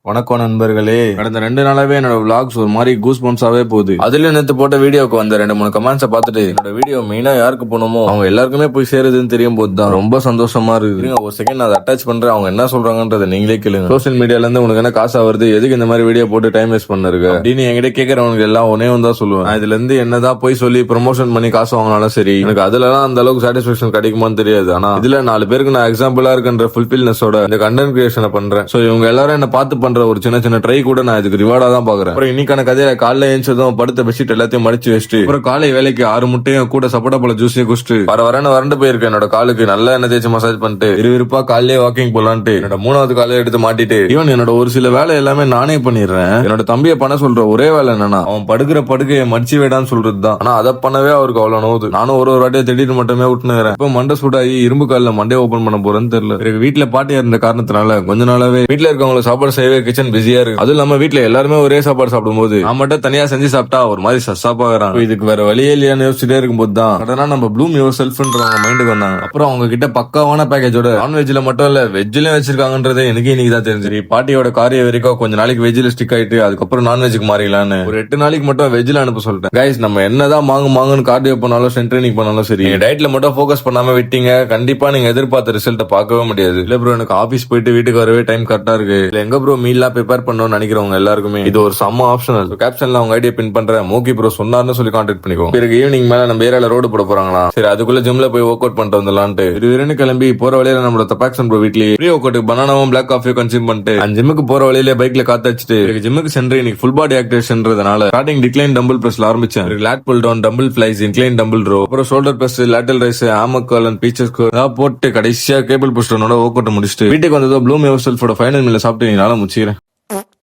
வணக்கம் நண்பர்களே. கடந்த 2 நாளாவே என்னோட விளாக்ஸ் ஒரு மாதிரி கூஸ் பம்ப்ஸாவே போகுது. அதுல நேத்து போட்ட வீடியோக்கு வந்த 2-3 கமெண்ட்ஸை பார்த்துட்டு என்னோட வீடியோ மெயினா யாருக்கு போனோமோ அவங்க எல்லாருக்குமே போய் சேருதுன்னு தெரியும் போது தான் ரொம்ப சந்தோஷமா இருக்கு. ஒரு செகண்ட் அதை அட்டாச் பண்றேன், அவங்க என்ன சொல்றாங்கன்றதை நீங்களே கேளுங்க. சோசியல் மீடியால இருந்து உனக்கு என்ன காசா வருது, எதுக்கு இந்த மாதிரி வீடியோ போட்டு டைம் வேஸ்ட் பண்ணிருக்க அப்படின்னு என்கிட்ட கேட்கறவனுக்கு எல்லாம் ஒன்னே தான் சொல்லுவேன். இதுல இருந்து என்னதான் போய் சொல்லி ப்ரமோஷன் பண்ணி காசு வாங்கினாலும் சரி, எனக்கு அதுலலாம் அந்த அளவுக்கு சாட்டிஸ்பேக்ஷன் கிடைக்குமான்னு தெரியாது. ஆனா இதுல 4 பேருக்கு நான் எக்ஸாம்பிளா இருக்கின்ற ஃபுல்பில்னஸோட இந்த கண்டென்ட் கிரியேஷனை பண்றேன். சோ இவங்க எல்லாரும் என்ன பார்த்து பண்ற ஒரு சின்ன சின்ன ட்ரை கூட நான் இதுக்கு ரிவார்டா தான் பாக்குறேன். அப்புறம் இன்னைக்கான கதையில காலைல எழுந்ததும் படுத்த பெட்ஷீட் எல்லாத்தையும் மடிச்சு வச்சுட்டு அப்புறம் காலை வேலைக்கு 6 முட்டையும் கூட சப்போட்டா பழ ஜூஸையும் குடிச்சிட்டு வறண்டு போயிருக்கேன். என்னோட காலுக்கு நல்லா எண்ணெய் தேய்ச்சி மசாஜ் பண்ணிட்டு விறுவிறுப்பா காலையிலே வாக்கிங் போலான்ட்டு என்னோட 3வது காலையை எடுத்து மாட்டிட்டு ஈவன் என்னோட ஒரு சில வேலை எல்லாமே நானே பண்ணிடுறேன். என்னோட தம்பியை பண்ண சொல்ற ஒரே வேலை என்னன்னா அவன் படுக்கிற படுக்கையை மடிச்சு விடான்னு சொல்றதுதான். ஆனா அதை பண்ணவே அவருக்கு அவ்வளவு நோவுது. நானும் ஒரு வாட்டியை திடீர்னு மட்டுமே விட்டுனுறேன். இப்ப மண்டை சூடாகி இரும்பு காலில் மண்டே ஓபன் பண்ண போறேன்னு தெரியல. எனக்கு வீட்டுல பாட்டியா இருந்த காரணத்தினால கொஞ்ச நாளாவே வீட்டுல இருக்கவங்களை சாப்பாடு செய்யவே கிச்சன் பிஸியா இருக்கு. அதுவும் இல்லாம வீட்டுல எல்லாருமே ஒரே சாப்பாடு சாப்பிடும்போது நான் மட்டும் தனியா செஞ்சு சாப்பிட்டா ஒரு மாதிரி சஸ்ஸாப்பாகிறான். இதுக்கு வேற வழியே இல்லையான்னு யோசிச்சுட்டே இருக்கும்போது தான் கடனா நம்ம ப்ளூம் யுவர் செல்ஃப்ன்றவங்க மைண்டுக்கு வந்தாங்க. அப்புறம் அவங்க கிட்ட பக்காவான பேக்கேஜோட நான்வெஜ்ல மட்டும் இல்ல வெஜ்லயும் வச்சிருக்காங்கன்றதே எனக்கு இன்னைக்கு தான் தெரிஞ்சு. பாட்டியோட காரிய வரைக்கும் கொஞ்ச நாளைக்கு வெஜ்ல ஸ்டிக் ஆயிட்டு அதுக்கப்புறம் நான்வெஜ்க்கு மாறிடலான்னு ஒரு 8 நாளைக்கு மட்டும் வெஜ்ல அனுப்ப சொல்லிட்டேன். கைஸ், நம்ம என்னதான் மாங்குன்னு கார்டியோ பண்ணாலும் ஸ்ட்ரென்த் ட்ரைனிங் பண்ணாலும் சரி, டயட்ல மட்டும் ஃபோக்கஸ் பண்ணாம விட்டீங்க கண்டிப்பா நீங்க எதிர்பார்த்த ரிசல்ட்டை பார்க்கவே முடியாது. இல்ல ப்ரோ, எனக்கு ஆபீஸ் போயிட்டு வீட்டுக்கு வரவே டைம் கரெக்டா இருக்கு, இல்ல எங்க ப்ரோ மீல்லாம் ப்ரிப்பேர் பண்ணணும்னு நினைக்கிறவங்க எல்லாருக்குமே இது ஒரு செம்ம ஆப்ஷனல். கேப்ஷன்ல அவங்க ஐடியா பின் பண்றேன், மோகி ப்ரோ சொன்னார்னு சொல்லி கான்டாக்ட் பண்ணிக்கோ. பிறகு ஈவினிங் மேல நம்ம ஏரியால ரோடு போட போறாங்களா, சரி அதுக்குள்ள ஜிம்ல போய் ஒர்க் அவுட் பண்ணிட்டு வந்துடலான்ட்டு விறுவிறுன்னு கிளம்பி போற வழியில நம்மளோட தப்பாக்சன் ப்ரோ வீட்லயே ப்ரீ ஒர்க் அவுட் பனானாவும் பிளாக் காஃபியும் கன்சியூம் பண்ணிட்டு அந்த ஜிம்முக்கு போற வழியில பைக்ல காத்தடிச்சிட்டு ஜிம்முக்கு சென்று இன்னைக்கு ஃபுல் பாடி ஆக்டிவேஷன்றதுனால ஸ்டார்டிங் டிக்ளைன் டம்பிள் பிரஸ்ல ஆரம்பிச்சேன். Lat pull down, dumbbell flies, incline dumbbell row, அப்புறம் ஷோல்டர் பிரஸ், லேட்டரல் ரைஸ், ஆமக்கால் அண்ட் பீச்சஸ் போட்டு கடைசியா கேபிள் புஷ்டனோட ஒர்க் அவுட் முடிச்சுட்டு வீட்டுக்கு வந்ததோ ப்ளூம் யுவர் செல்ஃபோட ஃபைனல் மீல சாப்பிட்டு என்னால முடிச்சுக்கிறேன்.